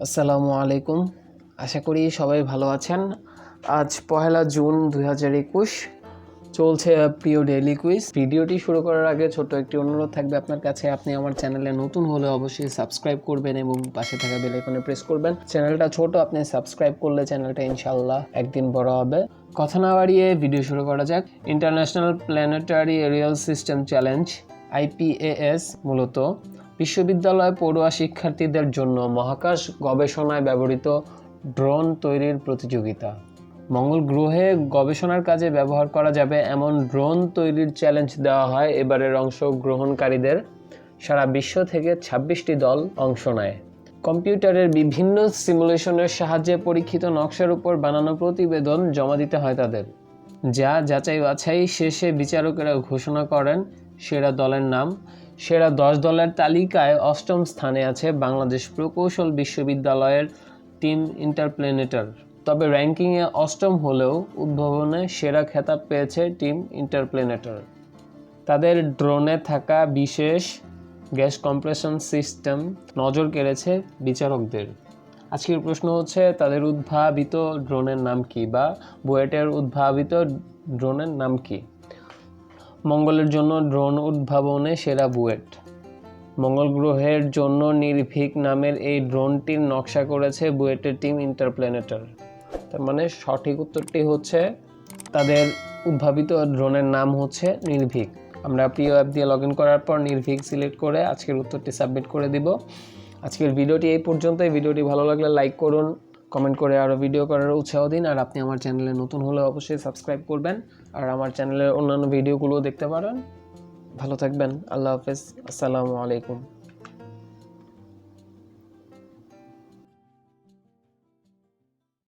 আসসালামু আলাইকুম। আশা করি সবাই ভালো আছেন। আজ 1 জুন 2021 চলছে প্রিয় ডেইলি কুইজ। ভিডিওটি শুরু করার আগে ছোট্ট একটি অনুরোধ থাকবে আপনার কাছে। আপনি আমার চ্যানেলে নতুন হলে অবশ্যই সাবস্ক্রাইব করবেন এবং পাশে থাকা বেল আইকনে প্রেস করবেন। চ্যানেলটা ছোট, আপনি সাবস্ক্রাইব করলে চ্যানেলটা ইনশাআল্লাহ একদিন বড় হবে। কথা না বাড়িয়ে ভিডিও শুরু করা যাক। International planetary aerial system challenge IPAS মূলত বিশ্ববিদ্যালয় পড়ুয়া শিক্ষার্থীদের জন্য মহাকাশ গবেষণায় ব্যবহৃত ড্রোন তৈরির প্রতিযোগিতা। মঙ্গল গ্রহে গবেষণার কাজে ব্যবহার করা যাবে এমন ড্রোন তৈরির চ্যালেঞ্জ দেওয়া হয় এবারের অংশগ্রহণকারীদের। সারা বিশ্ব থেকে 26টি দল অংশ নেয়। কম্পিউটারের বিভিন্ন সিমুলেশনের সাহায্যে পরীক্ষিত নকশার উপর বানানো প্রতিবেদন জমা দিতে হয় তাদের, যা যাচাই বাছাই শেষে বিচারকেরা ঘোষণা করেন সেরা দলের নাম। সেরা 10 দলের তালিকায় 8ম স্থানে আছে বাংলাদেশ প্রকৌশল বিশ্ববিদ্যালয়ের টিম ইন্টারপ্ল্যানেটার। তবে র্যাঙ্কিংয়ে 8ম হলেও উদ্ভাবনে সেরা খেতাব পেয়েছে টিম ইন্টারপ্ল্যানেটার। তাদের ড্রোনে থাকা বিশেষ গ্যাস কম্প্রেশন সিস্টেম নজর কেড়েছে বিচারকদের। আজকের প্রশ্ন হচ্ছে, তাদের উদ্ভাবিত ড্রোনের নাম কি, বা বুয়েটের উদ্ভাবিত ড্রোনের নাম কি? মঙ্গলের জন্য ড্রোন উদ্ভাবনে সেরা বুয়েট। মঙ্গল গ্রহের জন্য নির্ভীক নামের এই ড্রোনটির নকশা করেছে বুয়েটের টিম ইন্টারপ্ল্যানেটার। তার মানে সঠিক উত্তরটি হচ্ছে, তাদের উদ্ভাবিত ড্রোনের নাম হচ্ছে নির্ভীক। আমরা প্রিয় অ্যাপ দিয়ে লগ ইন করার পর নির্ভীক সিলেক্ট করে আজকের উত্তরটি সাবমিট করে দিব। আজকের ভিডিওটি এই পর্যন্তই। ভিডিওটি ভালো লাগলে লাইক করুন, কমেন্ট করে আরও ভিডিও করার উৎসাহ দিন। আর আপনি আমার চ্যানেলে নতুন হলে অবশ্যই সাবস্ক্রাইব করবেন, আর আমার চ্যানেলের অন্যান্য ভিডিওগুলোও দেখতে পারেন। ভালো থাকবেন। আল্লাহ হাফেজ। আসসালামু আলাইকুম।